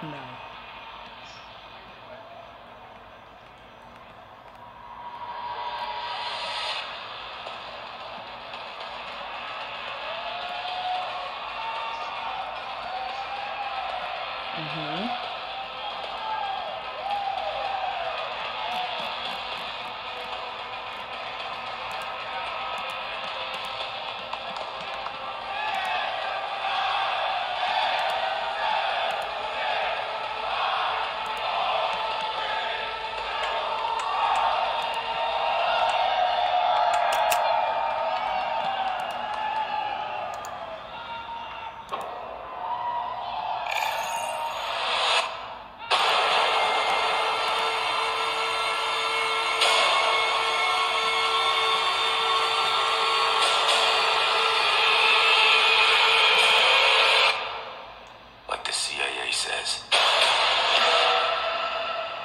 No. Like the CIA says,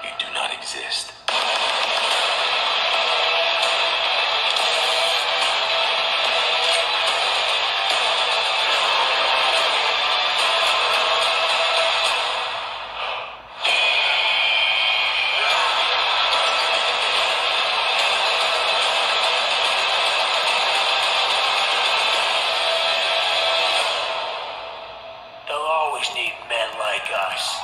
you do not exist. They'll always need men like us.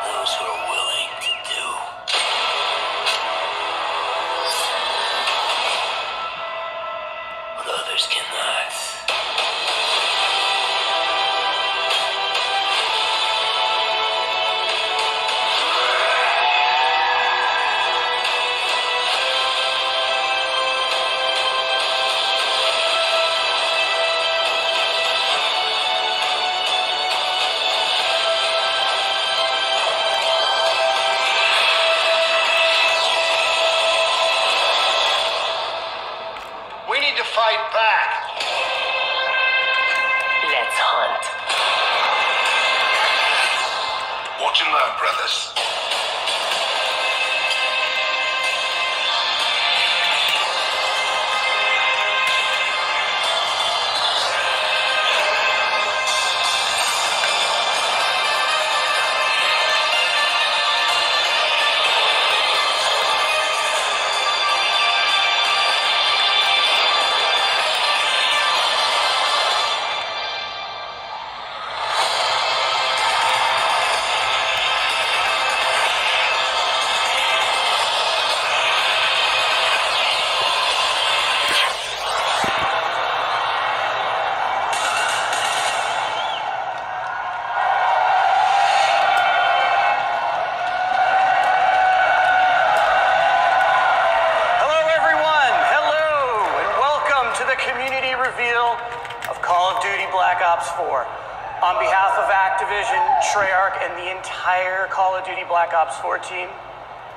Those who are willing to do. What others cannot. We need to fight back. Let's hunt. Watch and learn, brothers. Hello, everyone. Hello, and welcome to the community reveal of Call of Duty Black Ops 4. On behalf of Activision, Treyarch, and the entire Call of Duty Black Ops 4 team,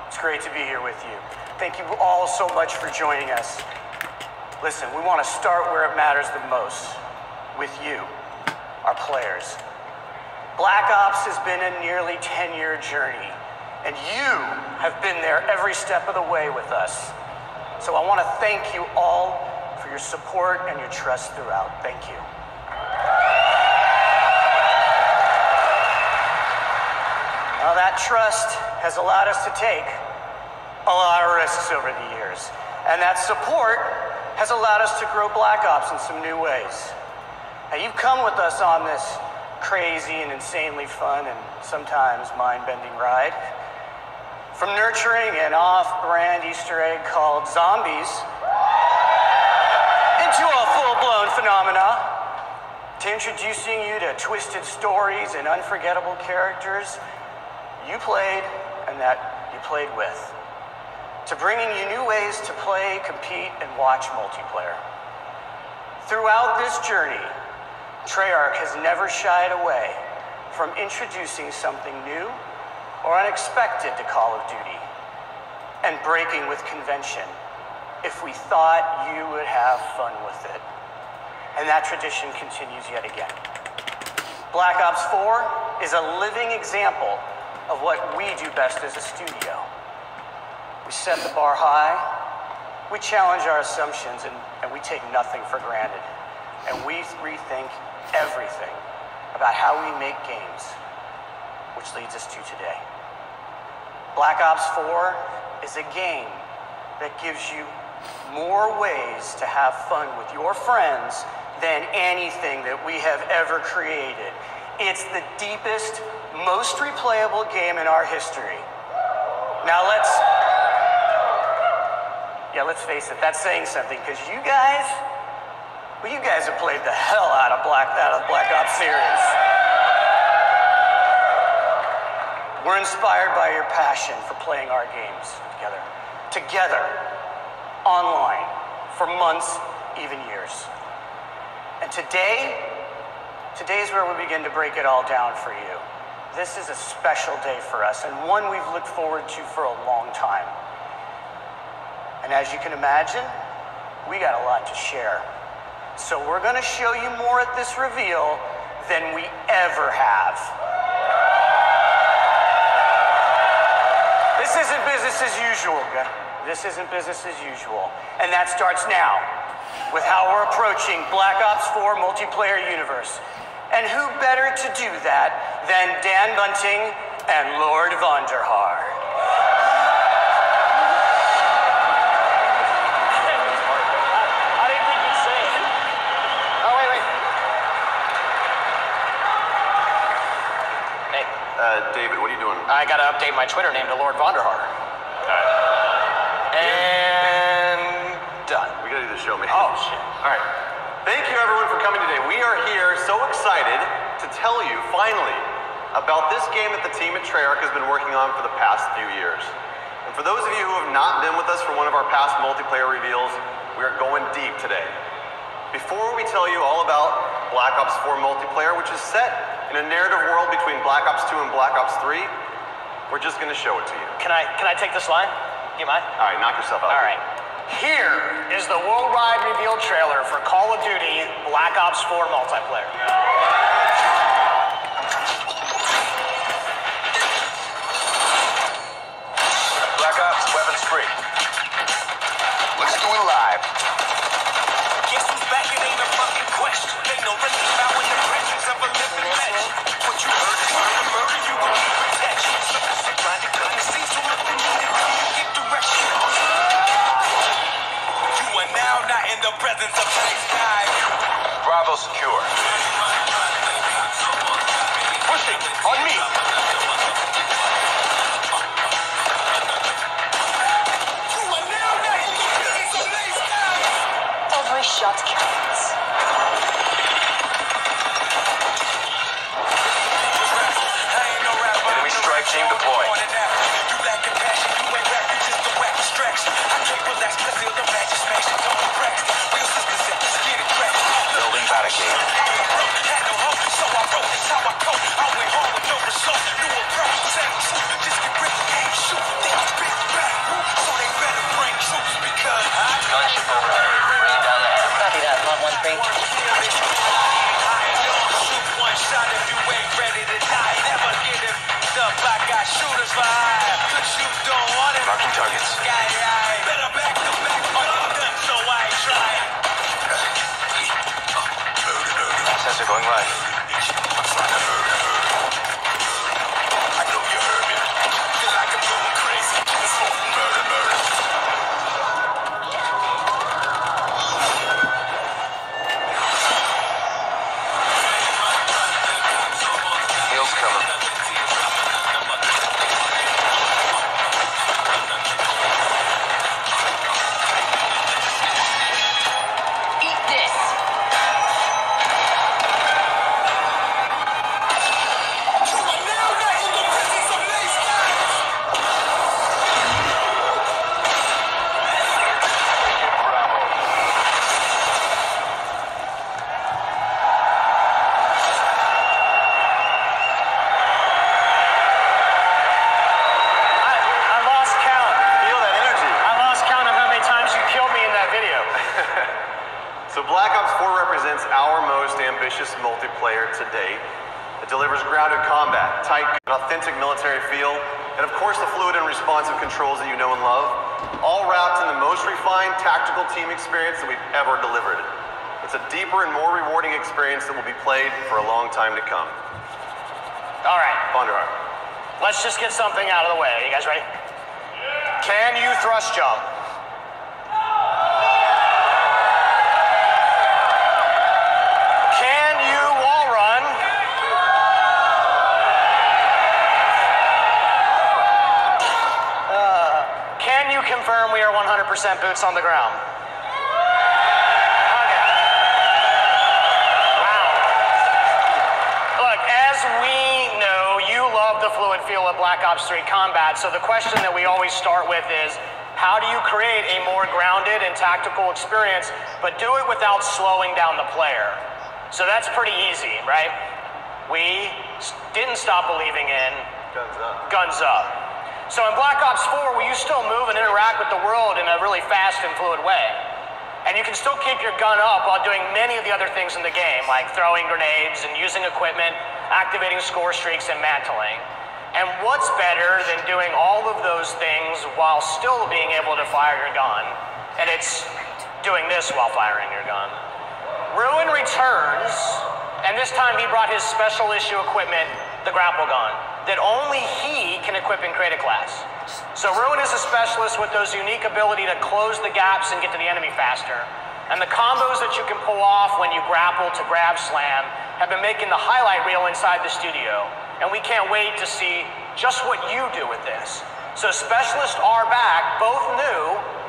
it's great to be here with you. Thank you all so much for joining us. Listen, we want to start where it matters the most, with you, our players. Black Ops has been a nearly 10-year journey, and you have been there every step of the way with us. So I want to thank you all for your support and your trust throughout. Thank you. Now, that trust has allowed us to take a lot of risks over the years, and that support has allowed us to grow Black Ops in some new ways. Now, you've come with us on this crazy and insanely fun and sometimes mind-bending ride. From nurturing an off-brand Easter egg called zombies into a full-blown phenomena, to introducing you to twisted stories and unforgettable characters you played and that you played with, to bringing you new ways to play, compete, and watch multiplayer. Throughout this journey, Treyarch has never shied away from introducing something new or unexpected to Call of Duty, and breaking with convention if we thought you would have fun with it. And that tradition continues yet again. Black Ops 4 is a living example of what we do best as a studio. We set the bar high, we challenge our assumptions, and we take nothing for granted. And we rethink everything about how we make games. which leads us to today. Black Ops 4 is a game that gives you more ways to have fun with your friends than anything that we have ever created. It's the deepest, most replayable game in our history. Now let's face it, that's saying something, because you guys have played the hell out of Black Ops series. We're inspired by your passion for playing our games together, online, for months, even years. And today's where we begin to break it all down for you. This is a special day for us, and one we've looked forward to for a long time. And as you can imagine, we got a lot to share. So we're gonna show you more at this reveal than we ever have. This isn't business as usual, guys. This isn't business as usual. And that starts now, with how we're approaching Black Ops 4 multiplayer universe. And who better to do that than Dan Bunting and Lord Vonderhaar. I didn't think you'd say it. Oh, wait. Hey. David, what are you doing? I gotta update my Twitter name to Lord Vonderhaar. And done. We gotta do the show, man. Oh, shit. All right. Thank you, everyone, for coming today. We are here so excited to tell you, finally, about this game that the team at Treyarch has been working on for the past few years. And for those of you who have not been with us for one of our past multiplayer reveals, we are going deep today. Before we tell you all about Black Ops 4 multiplayer, which is set in a narrative world between Black Ops 2 and Black Ops 3, we're just going to show it to you. Can I take this line? You mind? All right, knock yourself out. All right. Here is the worldwide reveal trailer for Call of Duty Black Ops 4 multiplayer. Black Ops, weapons free. Let's do it live. Guess who's back? It ain't a fucking question. Ain't no running about in the presence of a living legend. What you heard is murder, you will need protection. Suckers are blinded, kind of see, so nothing needed. You get direction. You are now not in the presence of nice guys. Bravo secure. Pushing on me. Every shot counts. Enemy strike team deployed. You lack compassion, you ain't rap, you just a whack distraction. I can't relax, cause feel the magic smashing on the cracks. Real sisters at the skin and crack. Building barricade. Had no hope, so I wrote this how I cope. I went home with no result, new approach, same truth. Just get ready, aim, shoot, then spit back. So they better bring troops because gunship overhead. Bring down the head. Copy that, Lot 1-3. One shot if you ain't ready to die. Never get it up. I got shooters for hire. Cause you don't want it. Marking targets. Better back to back. Undone, so I ain't trying. Sensor going live. I know you heard me. Feel like I'm going crazy. It's fucking murder. Heels coming. Eat this. You are now not in the presence of nice guys. I lost count. Feel that energy. I lost count of how many times you killed me in that video. So Black Ops 4 represents our most ambitious multiplayer to date. It delivers grounded combat, tight, an authentic military feel, and of course the fluid and responsive controls that you know and love, all wrapped in the most refined tactical team experience that we've ever delivered. It's a deeper and more rewarding experience that will be played for a long time to come. All right. Vonderhaar. Let's just get something out of the way. Are you guys ready? Can you thrust jump? Can you wall run? Can you confirm we are 100% boots on the ground? Okay. Wow. Look, as we know, you love the fluid feel of Black Ops 3 combat, so the question that we always start with is, how do you create a more grounded and tactical experience, but do it without slowing down the player? So that's pretty easy, right? We didn't stop believing in Guns Up. So in Black Ops 4, will you still move and interact with the world in a really fast and fluid way? And you can still keep your gun up while doing many of the other things in the game, like throwing grenades and using equipment, activating score streaks, and mantling. And what's better than doing all of those things while still being able to fire your gun? And it's doing this while firing your gun. Ruin returns, and this time he brought his special issue equipment, the grapple gun, that only he can equip in Create a Class. So Ruin is a specialist with those unique ability to close the gaps and get to the enemy faster. And the combos that you can pull off when you grapple to grab slam have been making the highlight reel inside the studio. And we can't wait to see just what you do with this. So specialists are back, both new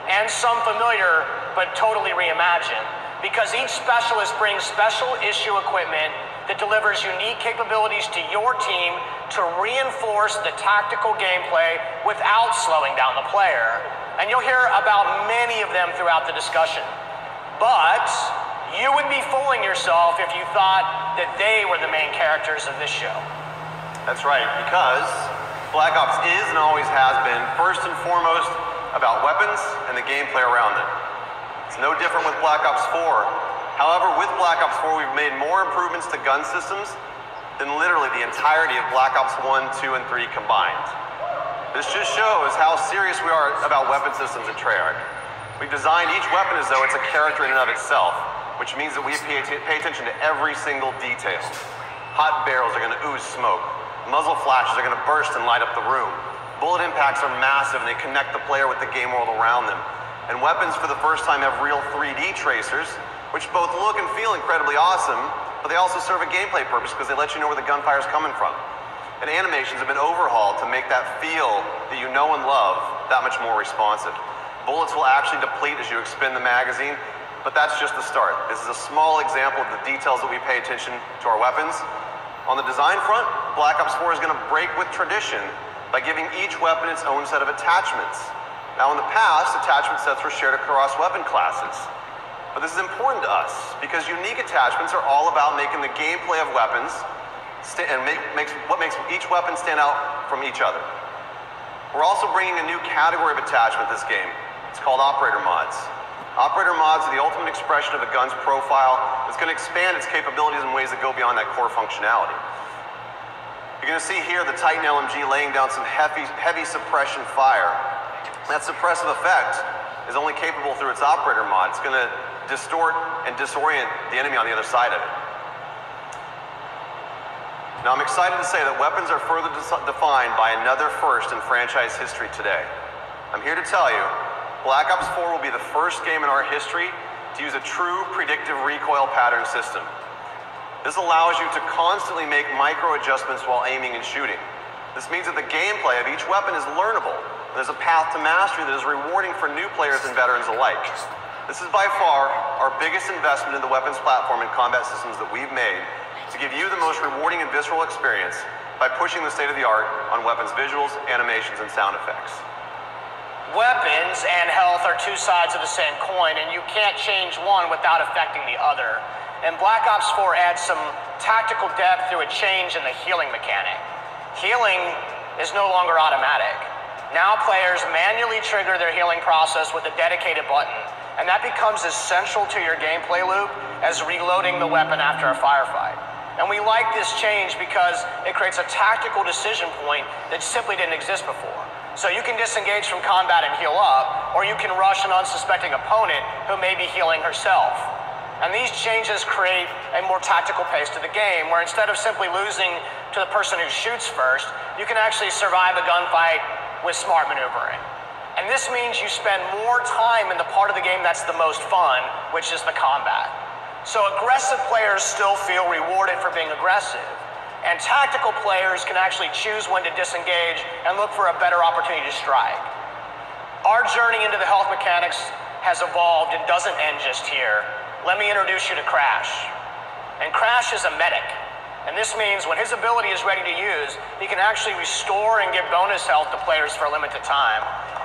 and some familiar, but totally reimagined. Because each specialist brings special issue equipment that delivers unique capabilities to your team to reinforce the tactical gameplay without slowing down the player. And you'll hear about many of them throughout the discussion. But you would be fooling yourself if you thought that they were the main characters of this show. That's right, because Black Ops is and always has been first and foremost about weapons and the gameplay around it. It's no different with Black Ops 4. However, with Black Ops 4, we've made more improvements to gun systems than literally the entirety of Black Ops 1, 2, and 3 combined. This just shows how serious we are about weapon systems at Treyarch. We've designed each weapon as though it's a character in and of itself, which means that we pay attention to every single detail. Hot barrels are going to ooze smoke. Muzzle flashes are going to burst and light up the room. Bullet impacts are massive and they connect the player with the game world around them. And weapons for the first time have real 3D tracers, which both look and feel incredibly awesome, but they also serve a gameplay purpose because they let you know where the gunfire is coming from. And animations have been overhauled to make that feel that you know and love that much more responsive. Bullets will actually deplete as you expend the magazine, but that's just the start. This is a small example of the details that we pay attention to our weapons. On the design front, Black Ops 4 is going to break with tradition by giving each weapon its own set of attachments. Now in the past, attachment sets were shared across weapon classes. But this is important to us because unique attachments are all about making the gameplay of weapons and what makes each weapon stand out from each other. We're also bringing a new category of attachment this game. It's called Operator Mods. Operator Mods are the ultimate expression of a gun's profile. It's going to expand its capabilities in ways that go beyond that core functionality. You're going to see here the Titan LMG laying down some heavy suppression fire. That suppressive effect is only capable through its operator mod. It's going to distort and disorient the enemy on the other side of it. Now I'm excited to say that weapons are further defined by another first in franchise history today. I'm here to tell you, Black Ops 4 will be the first game in our history to use a true predictive recoil pattern system. This allows you to constantly make micro adjustments while aiming and shooting. This means that the gameplay of each weapon is learnable. There's a path to mastery that is rewarding for new players and veterans alike. This is by far our biggest investment in the weapons platform and combat systems that we've made to give you the most rewarding and visceral experience by pushing the state of the art on weapons visuals, animations, and sound effects. Weapons and health are two sides of the same coin, and you can't change one without affecting the other. And Black Ops 4 adds some tactical depth through a change in the healing mechanic. Healing is no longer automatic. Now players manually trigger their healing process with a dedicated button, and that becomes as central to your gameplay loop as reloading the weapon after a firefight. And we like this change because it creates a tactical decision point that simply didn't exist before. So you can disengage from combat and heal up, or you can rush an unsuspecting opponent who may be healing herself. And these changes create a more tactical pace to the game, where instead of simply losing to the person who shoots first, you can actually survive a gunfight with smart maneuvering. And this means you spend more time in the part of the game that's the most fun, which is the combat. So aggressive players still feel rewarded for being aggressive, and tactical players can actually choose when to disengage and look for a better opportunity to strike. Our journey into the health mechanics has evolved and doesn't end just here. Let me introduce you to Crash. And Crash is a medic. And this means when his ability is ready to use, he can actually restore and give bonus health to players for a limited time.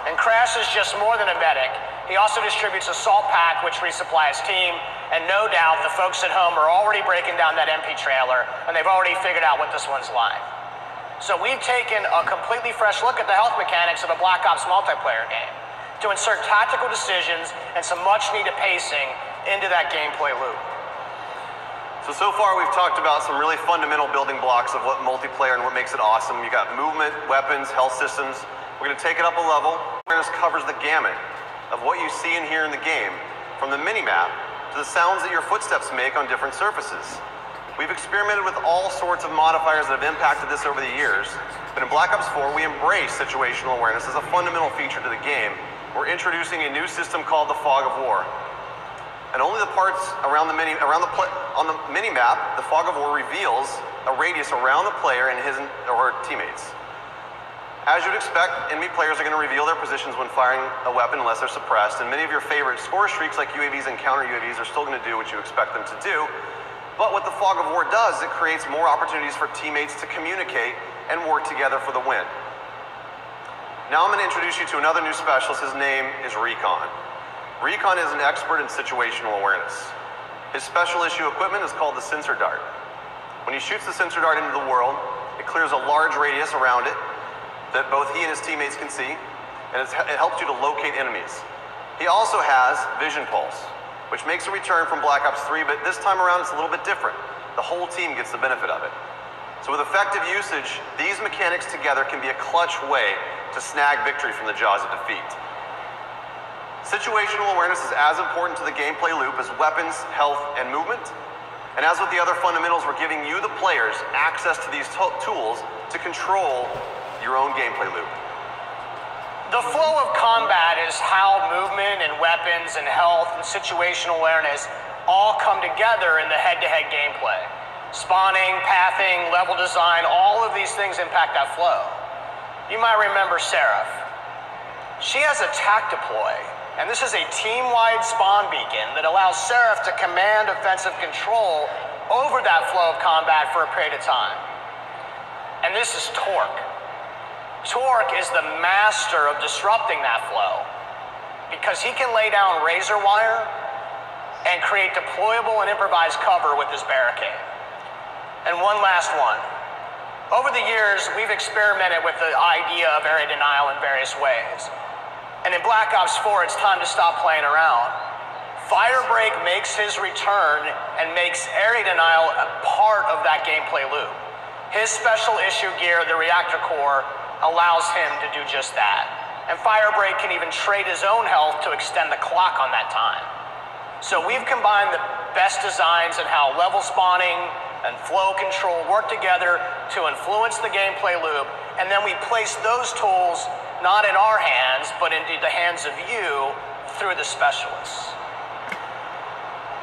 And Crash is just more than a medic. He also distributes a salt pack which resupplies team, and no doubt the folks at home are already breaking down that MP trailer, and they've already figured out what this one's like. So we've taken a completely fresh look at the health mechanics of a Black Ops multiplayer game to insert tactical decisions and some much-needed pacing into that gameplay loop. So far we've talked about some really fundamental building blocks of what multiplayer and what makes it awesome. You got movement, weapons, health systems. We're going to take it up a level. Awareness covers the gamut of what you see and hear in the game, from the mini-map to the sounds that your footsteps make on different surfaces. We've experimented with all sorts of modifiers that have impacted this over the years, but in Black Ops 4 we embrace situational awareness as a fundamental feature to the game. We're introducing a new system called the Fog of War. And only the parts around the on the mini-map, the Fog of War reveals a radius around the player and his or her teammates. As you'd expect, enemy players are going to reveal their positions when firing a weapon unless they're suppressed, and many of your favorite score streaks like UAVs and counter UAVs are still going to do what you expect them to do. But what the Fog of War does, it creates more opportunities for teammates to communicate and work together for the win. Now I'm going to introduce you to another new specialist. His name is Recon. Recon is an expert in situational awareness. His special issue equipment is called the Sensor Dart. When he shoots the Sensor Dart into the world, it clears a large radius around it that both he and his teammates can see, and it helps you to locate enemies. He also has Vision Pulse, which makes a return from Black Ops 3, but this time around it's a little bit different. The whole team gets the benefit of it. So with effective usage, these mechanics together can be a clutch way to snag victory from the jaws of defeat. Situational awareness is as important to the gameplay loop as weapons, health, and movement. And as with the other fundamentals, we're giving you, the players, access to these tools to control your own gameplay loop. The flow of combat is how movement and weapons and health and situational awareness all come together in the head-to-head gameplay. Spawning, pathing, level design, all of these things impact that flow. You might remember Seraph. She has a TAC deploy, and this is a team-wide spawn beacon that allows Seraph to command offensive control over that flow of combat for a period of time. And this is Torque. Torque is the master of disrupting that flow because he can lay down razor wire and create deployable and improvised cover with his barricade. And one last one. Over the years, we've experimented with the idea of area denial in various ways. And in Black Ops 4, it's time to stop playing around. Firebreak makes his return and makes area denial a part of that gameplay loop. His special issue gear, the reactor core, allows him to do just that. And Firebreak can even trade his own health to extend the clock on that time. So we've combined the best designs in how level spawning and flow control work together to influence the gameplay loop, and then we place those tools not in our hands, but into the hands of you through the specialists.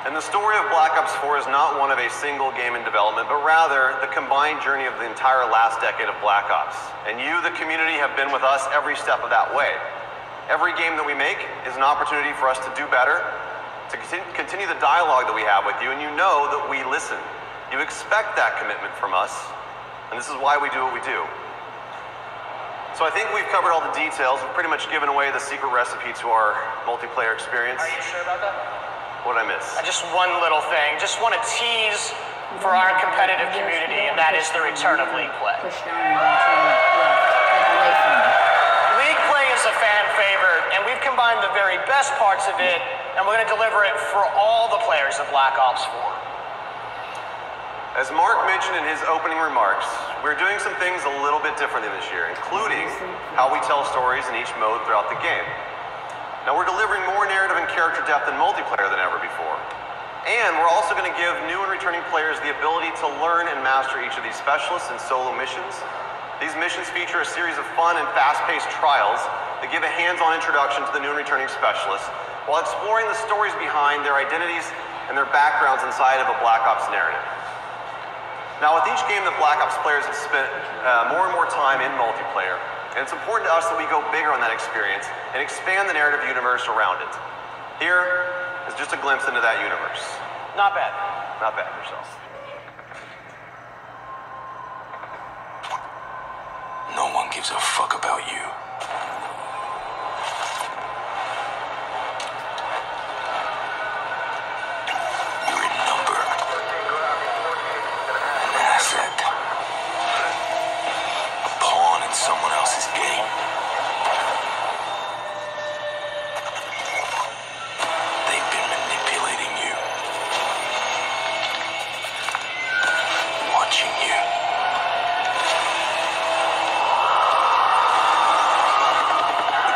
And the story of Black Ops 4 is not one of a single game in development, but rather the combined journey of the entire last decade of Black Ops. And you, the community, have been with us every step of that way. Every game that we make is an opportunity for us to do better, to continue the dialogue that we have with you, and you know that we listen. You expect that commitment from us, and this is why we do what we do. So I think we've covered all the details. We've pretty much given away the secret recipe to our multiplayer experience. Are you sure about that? What did I miss? Just one little thing. Just want to tease for our competitive community, and that is the return of League Play. Push down and then turn left, away from me. League Play is a fan favorite, and we've combined the very best parts of it, and we're going to deliver it for all the players of Black Ops 4. As Mark mentioned in his opening remarks, we're doing some things a little bit differently this year, including how we tell stories in each mode throughout the game. Now we're delivering more narrative and character depth in multiplayer than ever before. And we're also going to give new and returning players the ability to learn and master each of these specialists in solo missions. These missions feature a series of fun and fast-paced trials that give a hands-on introduction to the new and returning specialists while exploring the stories behind their identities and their backgrounds inside of a Black Ops narrative. Now, with each game, the Black Ops players have spent more and more time in multiplayer, and it's important to us that we go bigger on that experience and expand the narrative universe around it. Here is just a glimpse into that universe. Not bad. Not bad yourself. No one gives a fuck about you. You're a number. An asset. A pawn in someone else's game. They've been manipulating you. Watching you.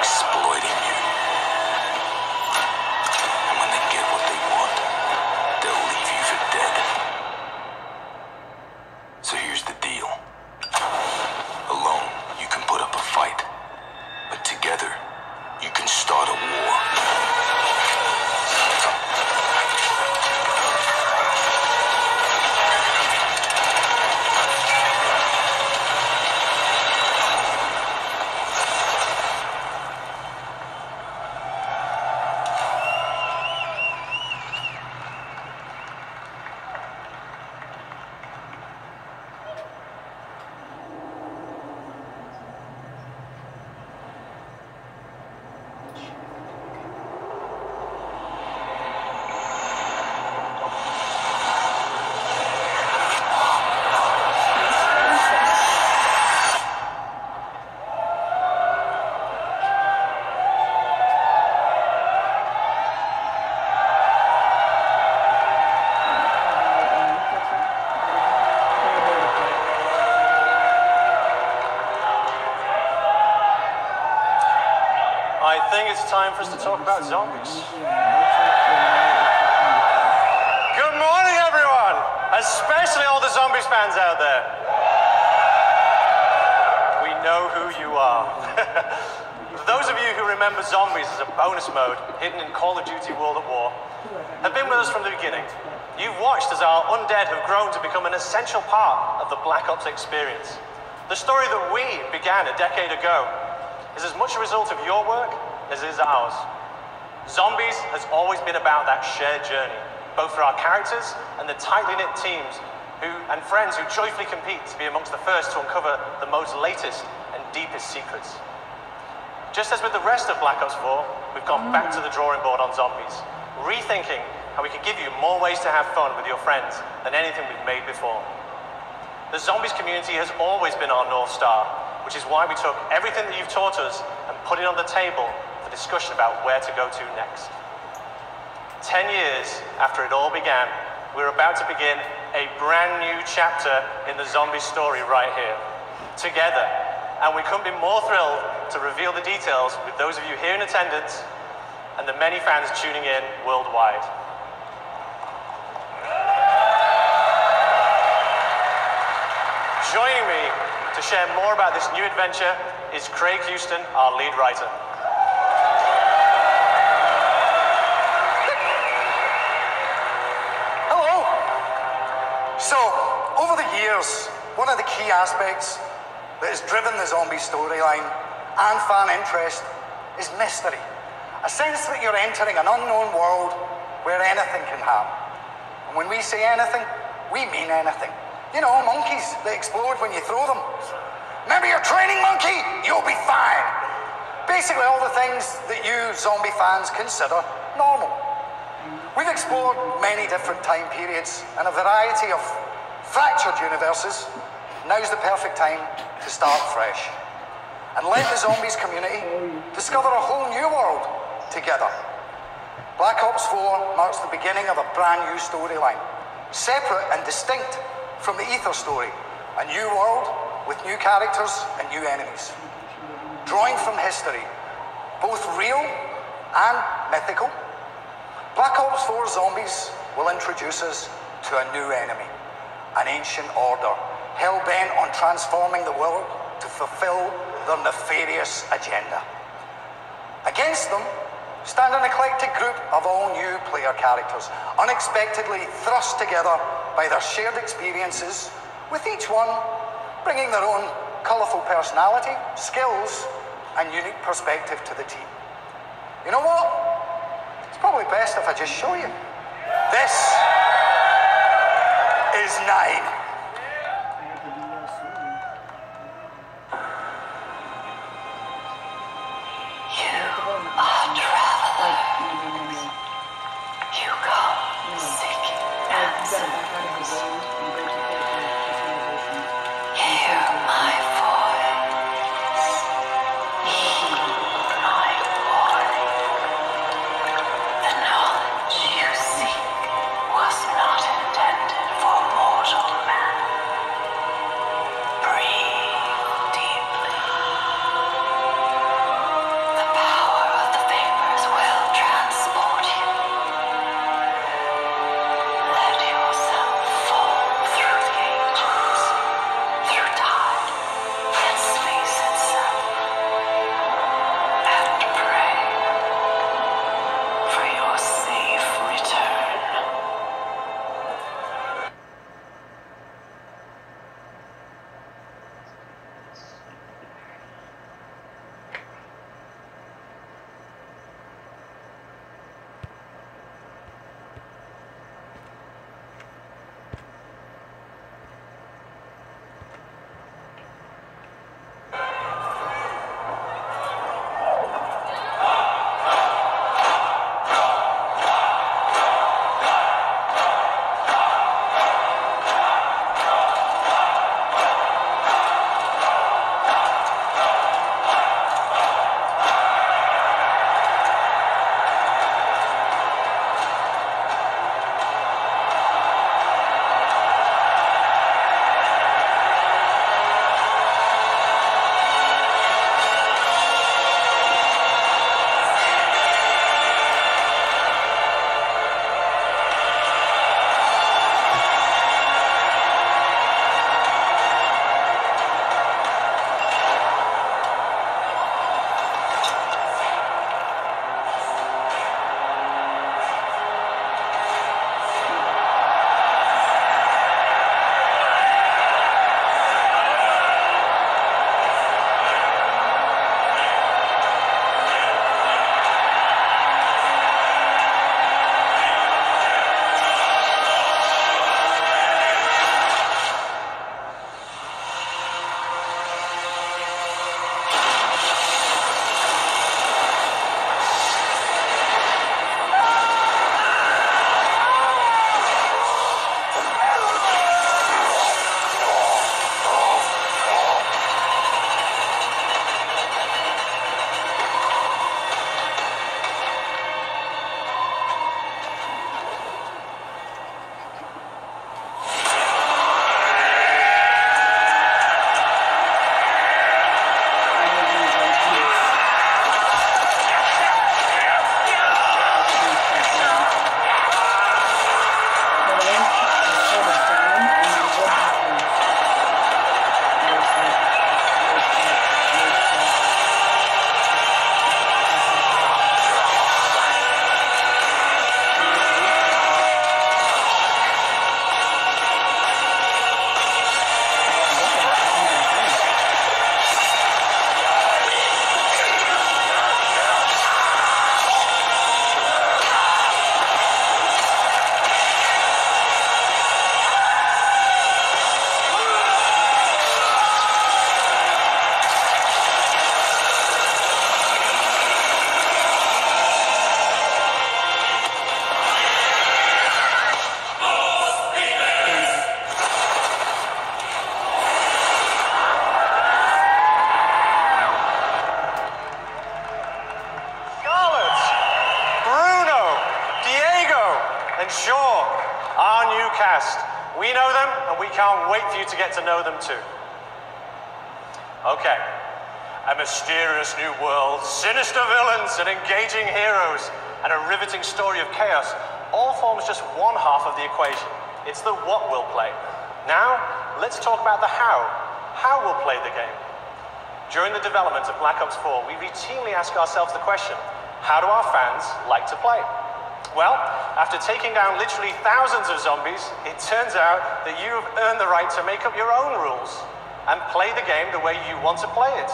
Exploiting you. And when they get what they want, they'll leave you for dead. So here's the deal. Alone, you can put up a fight. But together, you can start a war. I think it's time for us to talk about zombies. Good morning, everyone! Especially all the zombies fans out there. We know who you are. For those of you who remember zombies as a bonus mode hidden in Call of Duty World at War, have been with us from the beginning. You've watched as our undead have grown to become an essential part of the Black Ops experience. The story that we began a decade ago is as much a result of your work as it is ours. Zombies has always been about that shared journey, both for our characters and the tightly knit teams and friends who joyfully compete to be amongst the first to uncover the most latest and deepest secrets. Just as with the rest of Black Ops 4, we've gone back to the drawing board on zombies, rethinking how we could give you more ways to have fun with your friends than anything we've made before. The zombies community has always been our North Star, which is why we took everything that you've taught us and put it on the table for discussion about where to go to next. 10 years after it all began, we're about to begin a brand new chapter in the zombie story right here, together. And we couldn't be more thrilled to reveal the details with those of you here in attendance and the many fans tuning in worldwide. Joining me to share more about this new adventure is Craig Houston, our lead writer. Hello. So, over the years, one of the key aspects that has driven the zombie storyline and fan interest is mystery. A sense that you're entering an unknown world where anything can happen. And when we say anything, we mean anything. You know, monkeys that explode when you throw them. Remember your training monkey? You'll be fine. Basically all the things that you zombie fans consider normal. We've explored many different time periods and a variety of fractured universes. Now's the perfect time to start fresh and let the zombies community discover a whole new world together. Black Ops 4 marks the beginning of a brand new storyline, separate and distinct from the Ether story, a new world with new characters and new enemies. Drawing from history, both real and mythical, Black Ops 4 Zombies will introduce us to a new enemy, an ancient order, hell-bent on transforming the world to fulfill their nefarious agenda. Against them stand an eclectic group of all new player characters, unexpectedly thrust together by their shared experiences, with each one bringing their own colourful personality, skills, and unique perspective to the team. You know what? It's probably best if I just show you. This is 9. We know them, and we can't wait for you to get to know them too. Okay. A mysterious new world, sinister villains and engaging heroes, and a riveting story of chaos. all forms just one half of the equation. It's the what we'll play. Now, let's talk about the how. How we'll play the game. During the development of Black Ops 4, we routinely ask ourselves the question, how do our fans like to play? Well, after taking down literally thousands of zombies, it turns out that you have earned the right to make up your own rules and play the game the way you want to play it.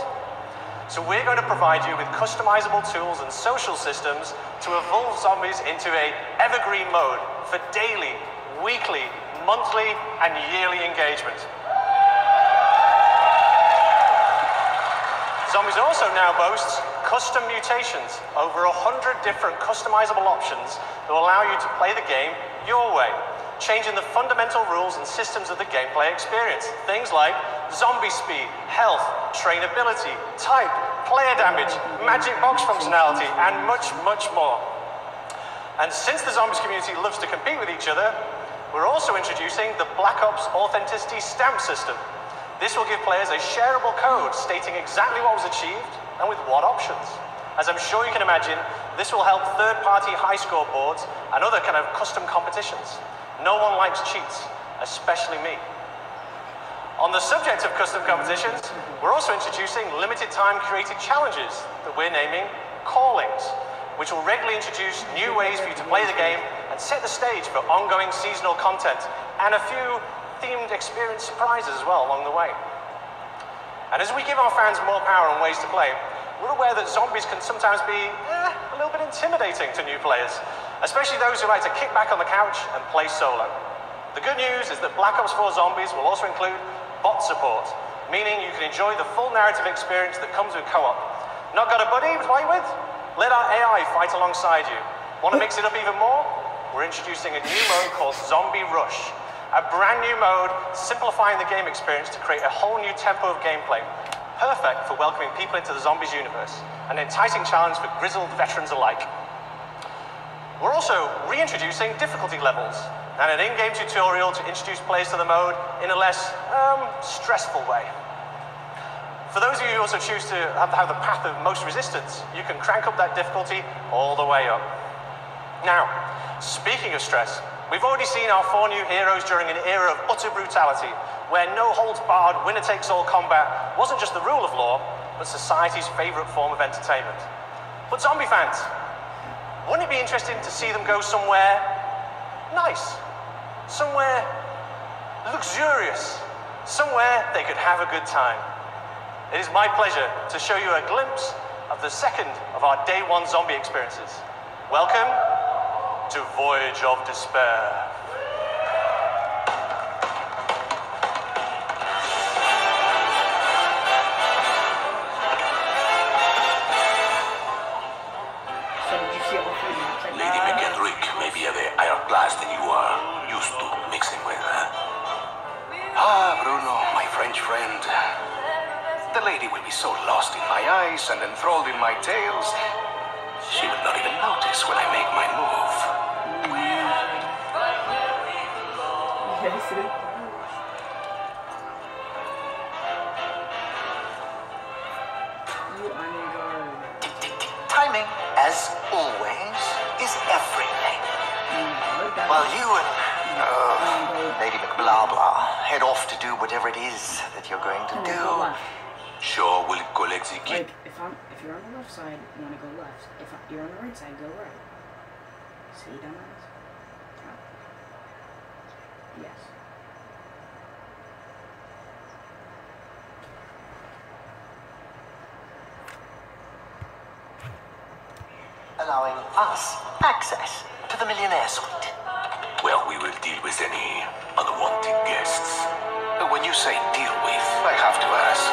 So we're going to provide you with customizable tools and social systems to evolve zombies into a evergreen mode for daily, weekly, monthly, and yearly engagement. Zombies also now boasts custom mutations, over 100 different customizable options that will allow you to play the game your way, changing the fundamental rules and systems of the gameplay experience. Things like zombie speed, health, trainability, type, player damage, magic box functionality, and much, much more. And since the zombies community loves to compete with each other, we're also introducing the Black Ops Authenticity Stamp System. This will give players a shareable code stating exactly what was achieved and with what options. As I'm sure you can imagine, this will help third-party high score boards and other kind of custom competitions. No one likes cheats, especially me. On the subject of custom competitions, we're also introducing limited time created challenges that we're naming Callings, which will regularly introduce new ways for you to play the game and set the stage for ongoing seasonal content and a few themed experience surprises as well along the way. And as we give our fans more power and ways to play, we're aware that zombies can sometimes be a little bit intimidating to new players, especially those who like to kick back on the couch and play solo. The good news is that Black Ops 4 Zombies will also include bot support, meaning you can enjoy the full narrative experience that comes with co-op. Not got a buddy to play with? Let our AI fight alongside you. Want to mix it up even more? We're introducing a new mode called Zombie Rush, a brand new mode simplifying the game experience to create a whole new tempo of gameplay, perfect for welcoming people into the Zombies universe, an enticing challenge for grizzled veterans alike. We're also reintroducing difficulty levels and an in-game tutorial to introduce players to the mode in a less stressful way. For those of you who also choose to have the path of most resistance, you can crank up that difficulty all the way up. Now, speaking of stress, we've already seen our 4 new heroes during an era of utter brutality, where no-holds-barred, winner-takes-all combat wasn't just the rule of law, but society's favorite form of entertainment. But zombie fans, wouldn't it be interesting to see them go somewhere nice, somewhere luxurious, somewhere they could have a good time? It is my pleasure to show you a glimpse of the second of our Day 1 zombie experiences. Welcome to Voyage of Despair. Lady McKendrick may be a the higher class than you are used to mixing with. Ah, Bruno, my French friend. The lady will be so lost in my eyes and enthralled in my tales, she will not even notice when I make my move. Timing, as always, is everything. While you and Lady McBlahblah head off to do whatever it is that you're going to Go do. left. Sure will collect the key. Like, if you're on the left side, you want to go left. If you're on the right side, go right. See, dumbass? Oh. Yes. Allowing us access to the Millionaire Suite. Well, we will deal with any unwanted guests. When you say deal with, I have to ask.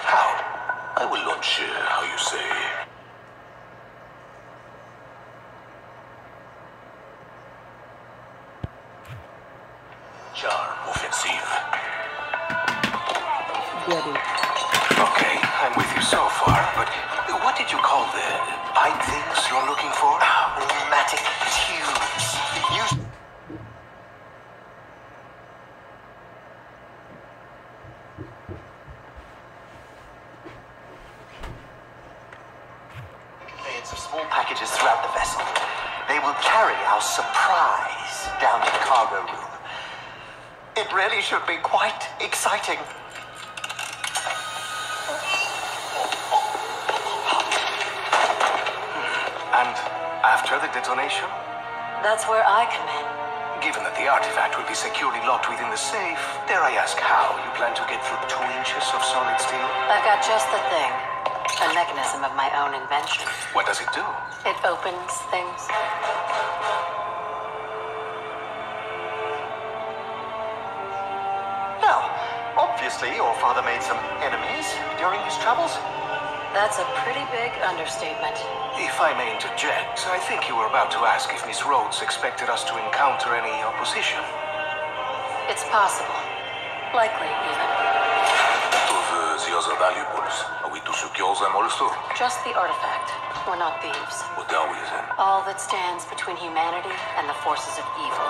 How? I will launch, how you say. Charm offensive. Okay, I'm with you so far, but what did you call the pipe things you're looking for? Pneumatic tubes. Conveyance of small packages throughout the vessel. They will carry our surprise down to the cargo room. It really should be quite exciting. And after the detonation? That's where I come in. Given that the artifact will be securely locked within the safe, dare I ask how you plan to get through 2 inches of solid steel? I've got just the thing. A mechanism of my own invention. What does it do? It opens things. Now, obviously your father made some enemies during his travels. That's a pretty big understatement. If I may interject, I think you were about to ask if Miss Rhodes expected us to encounter any opposition. It's possible. Likely, even. The other valuables, are we to secure them also? Just the artifact. We're not thieves. What are we then? All that stands between humanity and the forces of evil.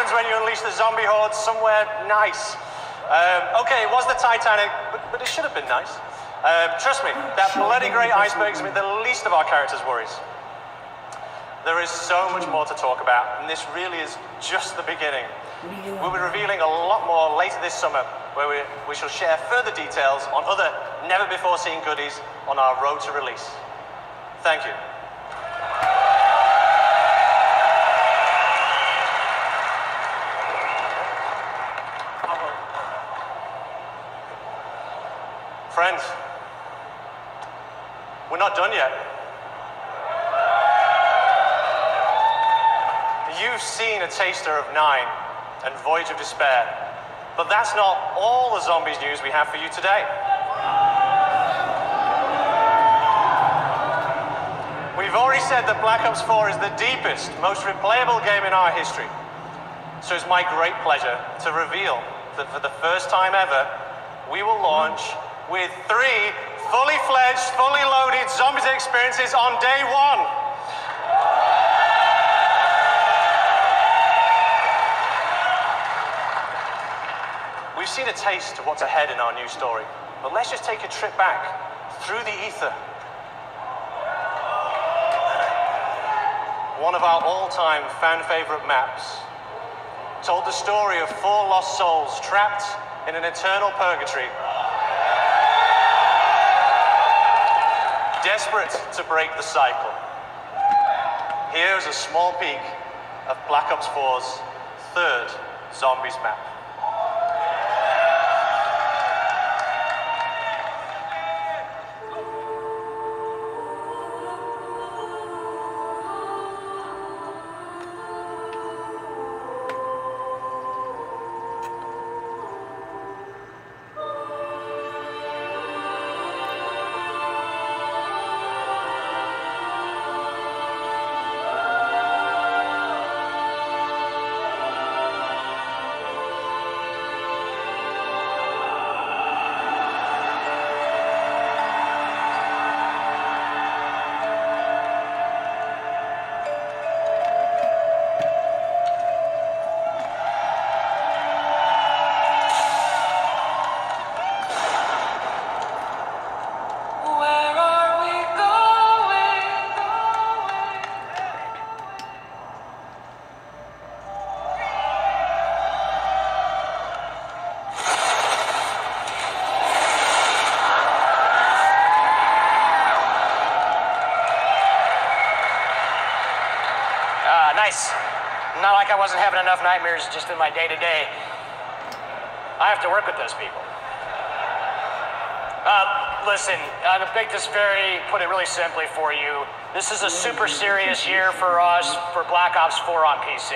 When you unleash the zombie horde somewhere nice. Okay, it was the Titanic, but it should have been nice. Trust me, that bloody great iceberg is the least of our characters' worries. There is so much more to talk about, and this really is just the beginning. We'll be revealing a lot more later this summer, where we shall share further details on other never-before-seen goodies on our road to release. Thank you. Friends, we're not done yet. You've seen a taster of 9 and Voyage of Despair, but that's not all the zombies news we have for you today. We've already said that Black Ops 4 is the deepest, most replayable game in our history. So it's my great pleasure to reveal that for the first time ever, we will launch with 3 fully fledged, fully loaded zombies experiences on day 1. We've seen a taste of what's ahead in our new story, but let's just take a trip back through the ether. One of our all-time fan-favorite maps told the story of 4 lost souls trapped in an eternal purgatory, desperate to break the cycle. Here's a small peek of Black Ops 4's 3rd Zombies map. It's not like I wasn't having enough nightmares just in my day-to-day. I have to work with those people. Listen, to make this put it really simply for you, this is a super serious year for us for Black Ops 4 on PC.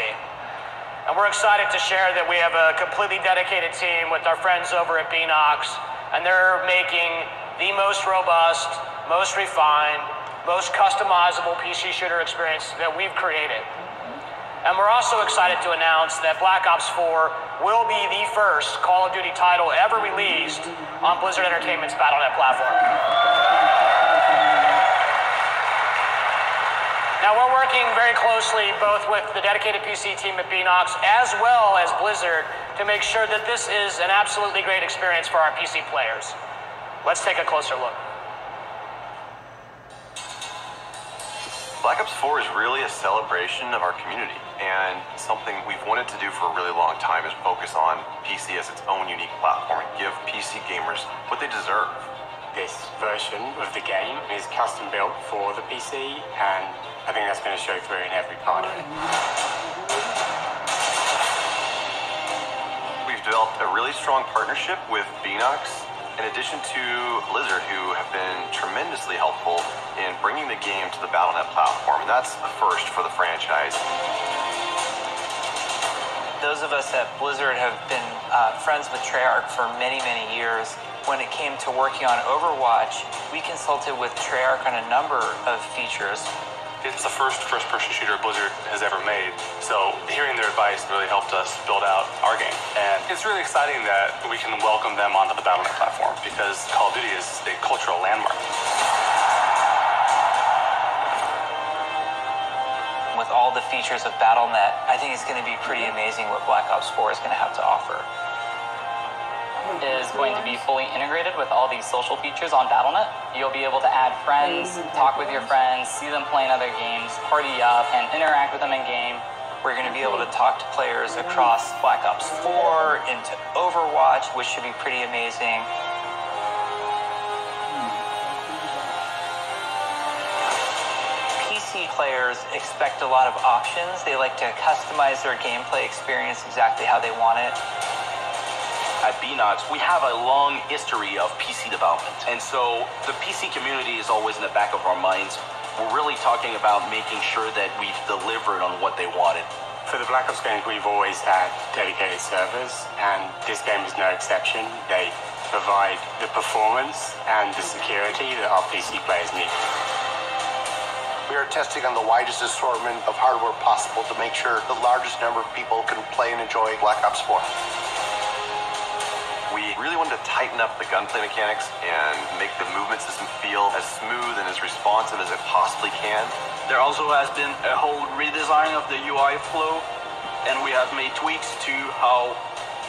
And we're excited to share that we have a completely dedicated team with our friends over at Beenox, and they're making the most robust, most refined, most customizable PC shooter experience that we've created. And we're also excited to announce that Black Ops 4 will be the first Call of Duty title ever released on Blizzard Entertainment's Battle.net platform. Now, we're working very closely both with the dedicated PC team at Beenox as well as Blizzard to make sure that this is an absolutely great experience for our PC players. Let's take a closer look. Black Ops 4 is really a celebration of our community, and something we've wanted to do for a really long time is focus on PC as its own unique platform and give PC gamers what they deserve. This version of the game is custom built for the PC, and I think that's going to show through in every part of it. We've developed a really strong partnership with Beenox, in addition to Blizzard, who have been tremendously helpful in bringing the game to the Battle.net platform, and that's a first for the franchise. Those of us at Blizzard have been friends with Treyarch for many, many years. When it came to working on Overwatch, we consulted with Treyarch on a number of features. It's the first first-person shooter Blizzard has ever made, so hearing their advice really helped us build out our game. And it's really exciting that we can welcome them onto the Battle.net platform, because Call of Duty is a cultural landmark. With all the features of Battle.net, I think it's going to be pretty amazing what Black Ops 4 is going to have to offer. Is going to be fully integrated with all these social features on Battle.net. You'll be able to add friends, talk with your friends, see them playing other games, party up, and interact with them in game. We're going to be able to talk to players across Black Ops 4 into Overwatch, which should be pretty amazing. PC players expect a lot of options. They like to customize their gameplay experience exactly how they want it. At Beenox, we have a long history of PC development. And so the PC community is always in the back of our minds. We're really talking about making sure that we've delivered on what they wanted. For the Black Ops games, we've always had dedicated servers, and this game is no exception. They provide the performance and the security that our PC players need. We are testing on the widest assortment of hardware possible to make sure the largest number of people can play and enjoy Black Ops 4. We really wanted to tighten up the gunplay mechanics and make the movement system feel as smooth and as responsive as it possibly can. There also has been a whole redesign of the UI flow, and we have made tweaks to how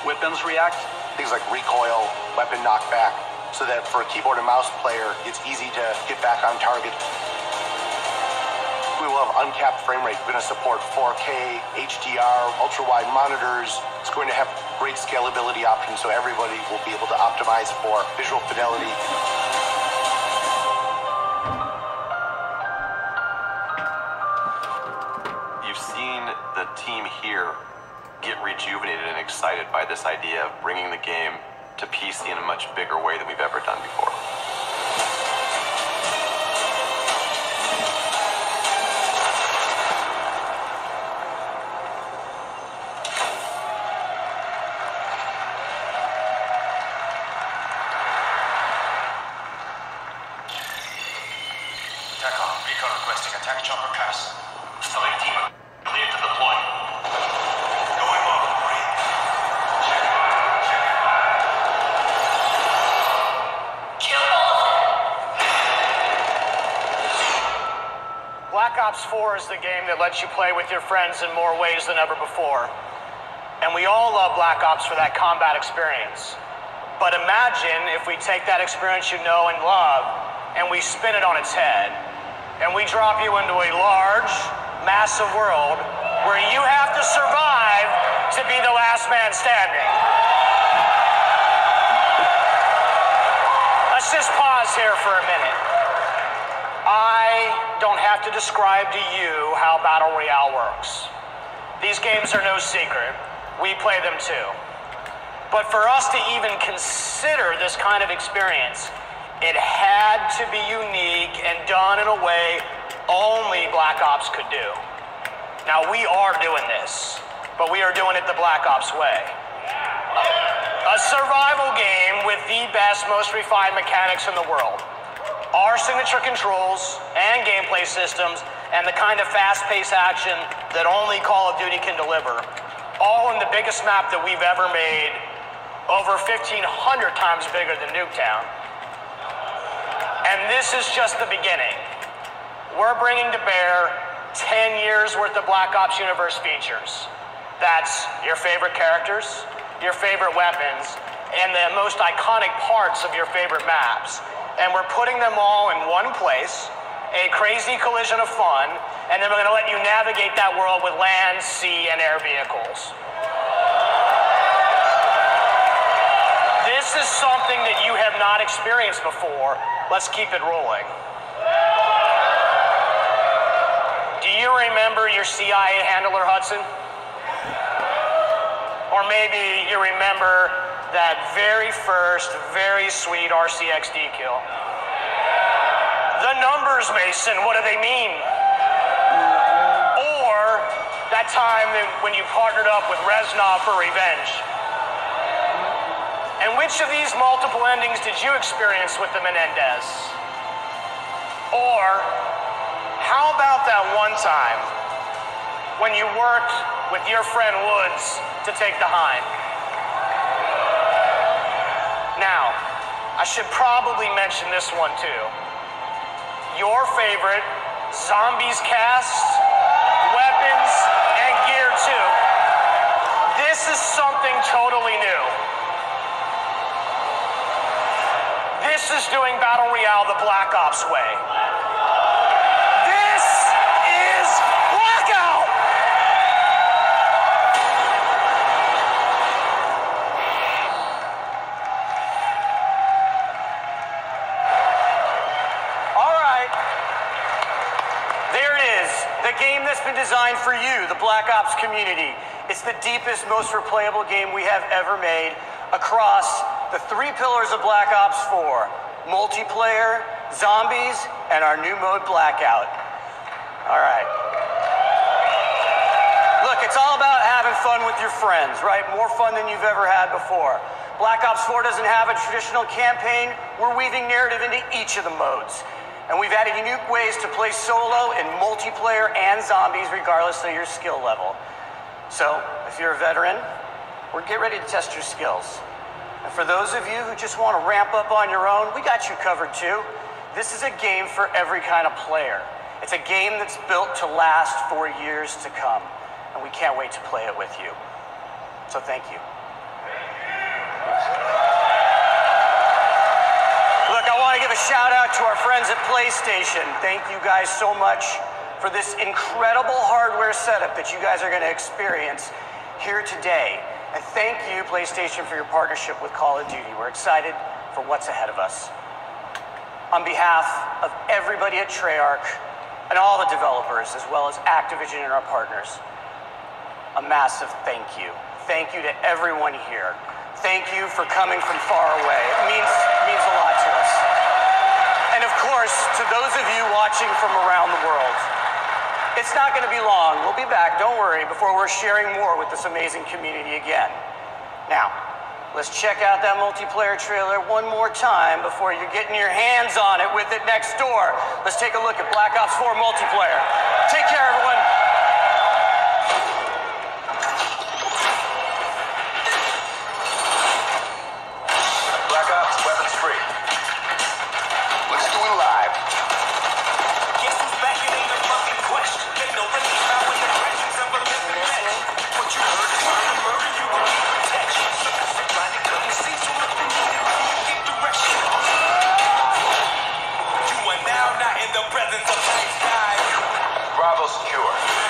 weapons react. Things like recoil, weapon knockback, so that for a keyboard and mouse player, it's easy to get back on target. We will have uncapped frame rate. We're going to support 4K, HDR, ultra-wide monitors. It's going to have great scalability options, so everybody will be able to optimize for visual fidelity. You've seen the team here get rejuvenated and excited by this idea of bringing the game to PC in a much bigger way than we've ever done before. Requesting attack chopper pass. Select team clear to deploy. Going on, break. Check. Kill all of them. Black Ops 4 is the game that lets you play with your friends in more ways than ever before. And we all love Black Ops for that combat experience. But imagine if we take that experience you know and love, and we spin it on its head. And we drop you into a large, massive world where you have to survive to be the last man standing. Let's just pause here for a minute. I don't have to describe to you how Battle Royale works. these games are no secret. We play them too. But for us to even consider this kind of experience, it had to be unique and done in a way only Black Ops could do. Now, we are doing this, but we are doing it the Black Ops way. A survival game with the best, most refined mechanics in the world. Our signature controls and gameplay systems and the kind of fast-paced action that only Call of Duty can deliver. All in the biggest map that we've ever made, over 1,500 times bigger than Nuketown. And this is just the beginning. We're bringing to bear 10 years worth of Black Ops Universe features. That's your favorite characters, your favorite weapons, and the most iconic parts of your favorite maps. And we're putting them all in one place, a crazy collision of fun, and then we're going to let you navigate that world with land, sea, and air vehicles. This is something that you have not experienced before. Let's keep it rolling. Do you remember your CIA handler, Hudson? Or maybe you remember that very first, very sweet RCXD kill. The numbers, Mason, what do they mean? Or that time when you partnered up with Reznov for revenge. And which of these multiple endings did you experience with the Menendez? Or how about that one time when you worked with your friend Woods to take the Hind? Now, I should probably mention this one too. Your favorite Zombies cast, weapons, and gear too. This is something totally new. This is doing Battle Royale the Black Ops way. This is Blackout! The game that's been designed for you, the Black Ops community. It's the deepest, most replayable game we have ever made across the three pillars of Black Ops 4. Multiplayer, zombies, and our new mode, Blackout. All right. Look, it's all about having fun with your friends, right? More fun than you've ever had before. Black Ops 4 doesn't have a traditional campaign. We're weaving narrative into each of the modes. And we've added unique ways to play solo in multiplayer and zombies regardless of your skill level. So, if you're a veteran, we're get ready to test your skills. And for those of you who just want to ramp up on your own, we got you covered too. This is a game for every kind of player. It's a game that's built to last for years to come. And we can't wait to play it with you. So thank you. Look, I want to give a shout out to our friends at PlayStation. Thank you guys so much for this incredible hardware setup that you guys are going to experience here today. And thank you, PlayStation, for your partnership with Call of Duty. We're excited for what's ahead of us. On behalf of everybody at Treyarch and all the developers, as well as Activision and our partners, a massive thank you. Thank you to everyone here. Thank you for coming from far away. It means a lot to us. And of course, to those of you watching from around the world, it's not going to be long. We'll be back, don't worry, before we're sharing more with this amazing community again. Now, let's check out that multiplayer trailer one more time before you're getting your hands on it with it next door. Let's take a look at Black Ops 4 multiplayer. Take care, everyone. Bravo secure.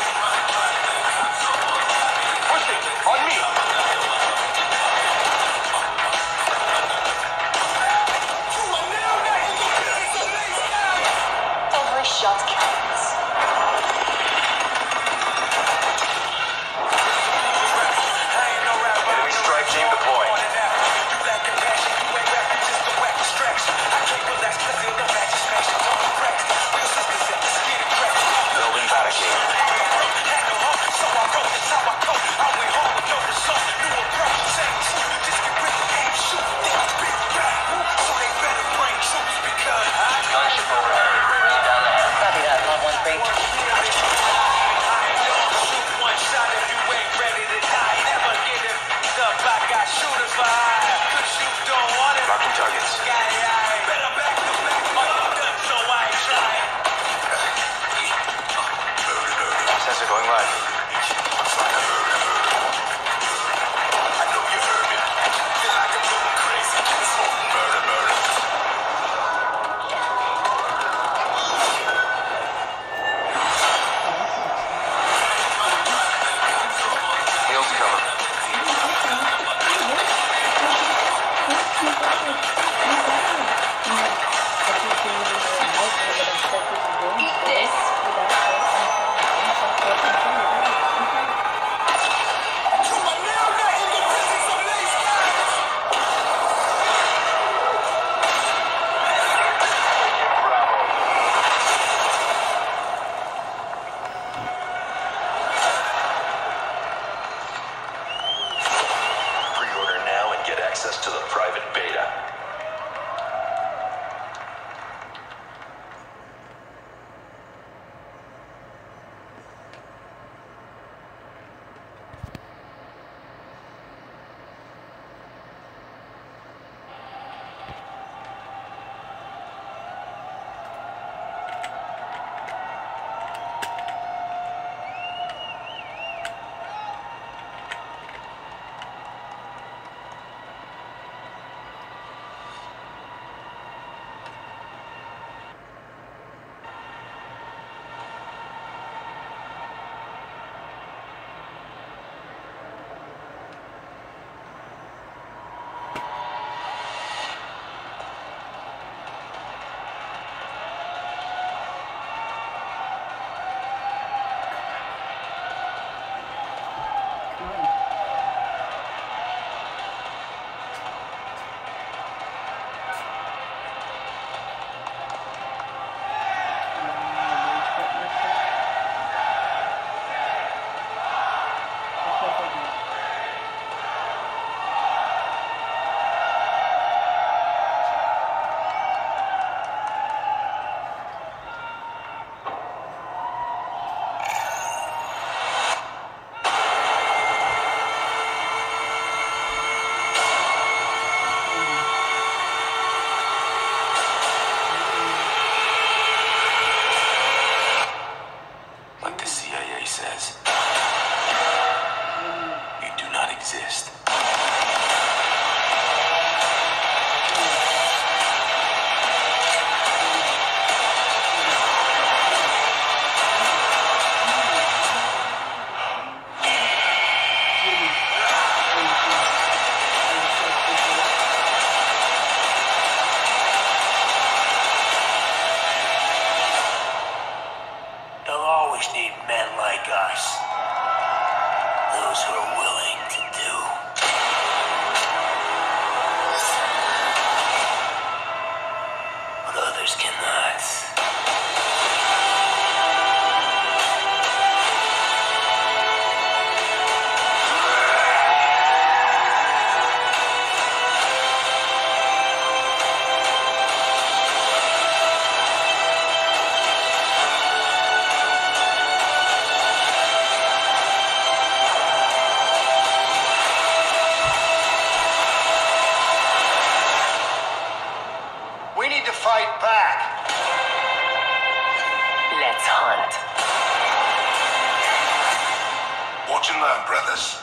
and learn, brothers.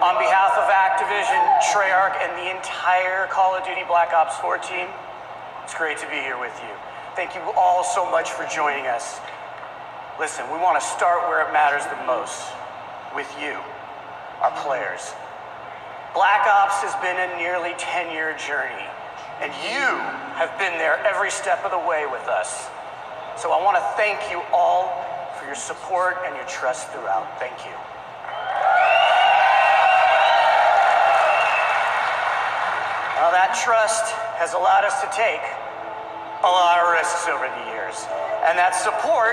On behalf of Activision, Treyarch, and the entire Call of Duty Black Ops 4 team, it's great to be here with you. Thank you all so much for joining us. Listen, we want to start where it matters the most, with you, our players. Black Ops has been a nearly 10-year journey, and you have been there every step of the way with us. So I want to thank you all for your support and your trust throughout. Thank you. Now, that trust has allowed us to take a lot of risks over the years, and that support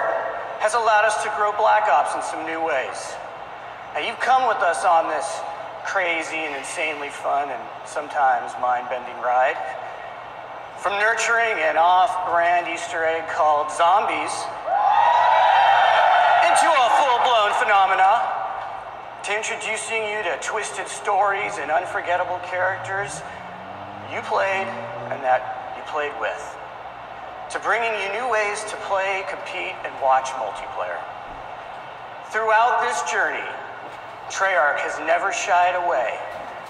has allowed us to grow Black Ops in some new ways. Now, you've come with us on this crazy and insanely fun and sometimes mind-bending ride. From nurturing an off-brand Easter egg called Zombies into a full-blown phenomena, to introducing you to twisted stories and unforgettable characters you played and that you played with, to bringing you new ways to play, compete, and watch multiplayer. Throughout this journey, Treyarch has never shied away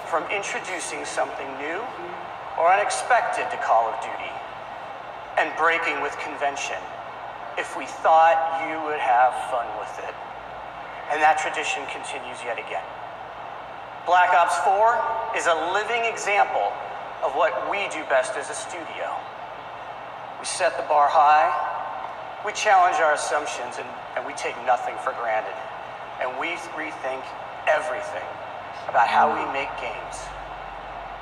from introducing something new or unexpected to Call of Duty and breaking with convention if we thought you would have fun with it. And that tradition continues yet again. Black Ops 4 is a living example of what we do best as a studio. We set the bar high, we challenge our assumptions, and we take nothing for granted. And we rethink everything about how we make games,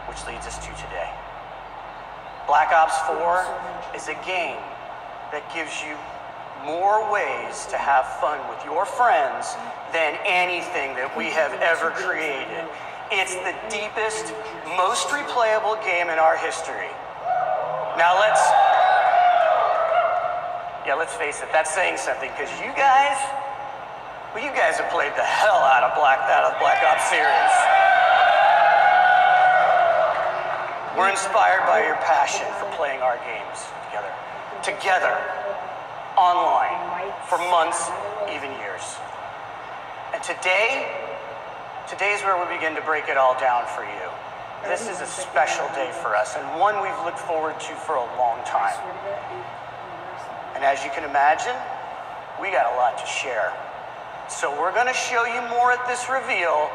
which leads us to today. Black Ops 4 is a game that gives you more ways to have fun with your friends than anything that we have ever created. It's the deepest, most replayable game in our history. Now let's face it, that's saying something, because you guys have played the hell out of Black Ops series. We're inspired by your passion for playing our games together, online, for months, even years. And today's where we begin to break it all down for you. This is a special day for us, and one we've looked forward to for a long time. And as you can imagine, we got a lot to share. So we're going to show you more at this reveal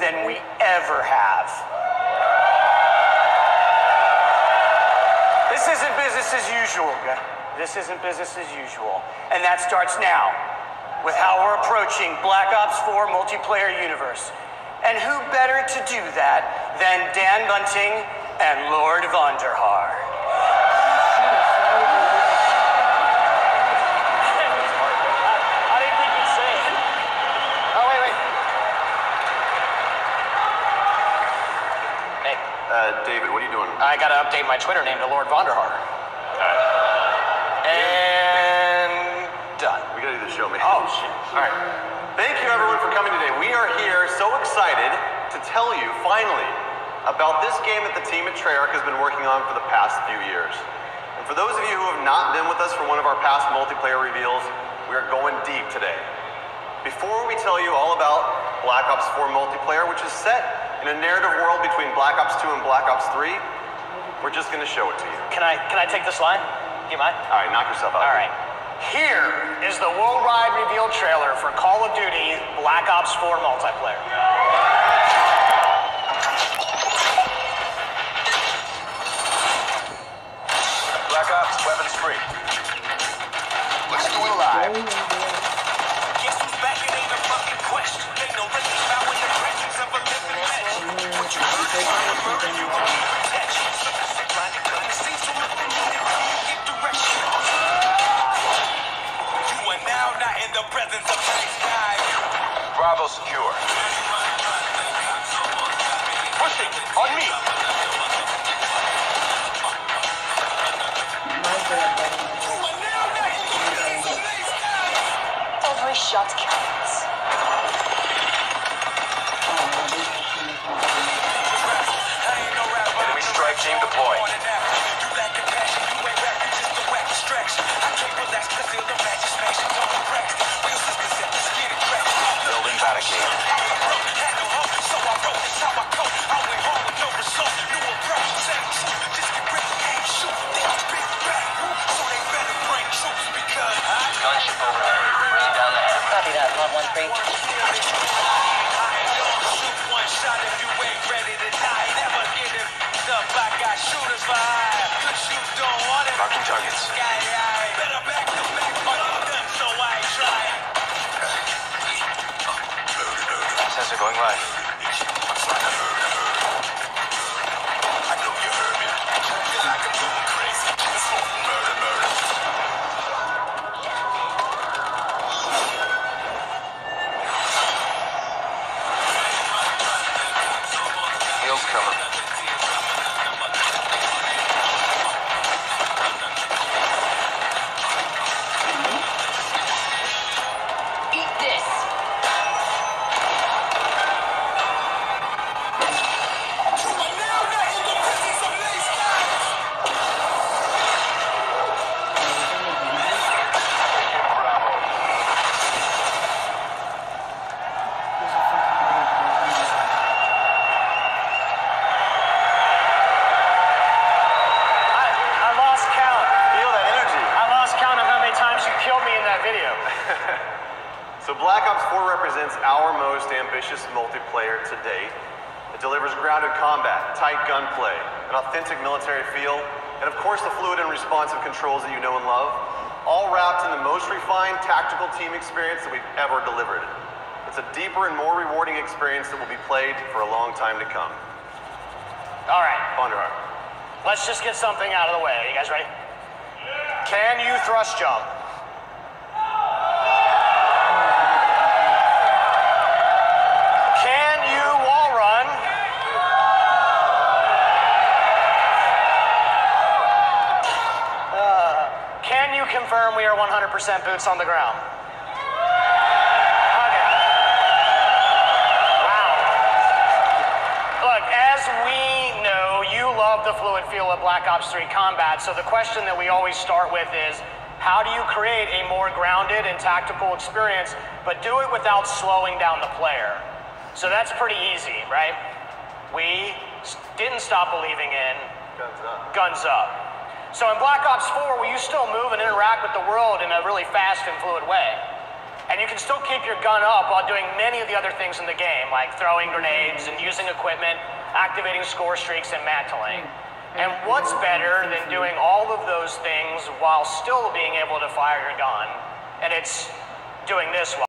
than we ever have. This isn't business as usual, guys. This isn't business as usual. And that starts now with how we're approaching Black Ops 4 multiplayer universe. And who better to do that than Dan Bunting and Lord Vonderhaar. I didn't think you'd say it. Oh, wait. Hey. David, what are you doing? I gotta update my Twitter name to Lord Vonderhaar. And done. We gotta do the show, man. Oh, shit. All right. Thank you, everyone, for coming today. We are here so excited to tell you, finally, about this game that the team at Treyarch has been working on for the past few years. And for those of you who have not been with us for one of our past multiplayer reveals, we are going deep today. Before we tell you all about Black Ops 4 multiplayer, which is set in a narrative world between Black Ops 2 and Black Ops 3, we're just going to show it to you. Can I take this line? Do you mind? All right, knock yourself out. All right. Here is the worldwide reveal trailer for Call of Duty Black Ops 4 multiplayer. targets. Sensor going live. Heels coming. Eat this. I lost count. Feel that energy. I lost count of how many times you killed me in that video. So Black Ops 4 represents our most ambitious multiplayer to date. It delivers grounded combat, tight gunplay, an authentic military feel, and of course the fluid and responsive controls that you know and love, all wrapped in the most refined tactical team experience that we've ever delivered. It's a deeper and more rewarding experience that will be played for a long time to come. All right, Bonderheart. let's just get something out of the way. Are you guys ready? Can you thrust jump? Can you wall run? Can you confirm we are 100% boots on the ground? Okay. Wow. Look, as we know, you love the fluid feel of Black Ops 3 combat, so the question that we always start with is, how do you create a more grounded and tactical experience, but do it without slowing down the player? So that's pretty easy, right? We didn't stop believing in Guns Up. So in Black Ops 4, you still move and interact with the world in a really fast and fluid way. And you can still keep your gun up while doing many of the other things in the game, like throwing grenades and using equipment, activating score streaks, and mantling. And what's better than doing all of those things while still being able to fire your gun? And it's doing this while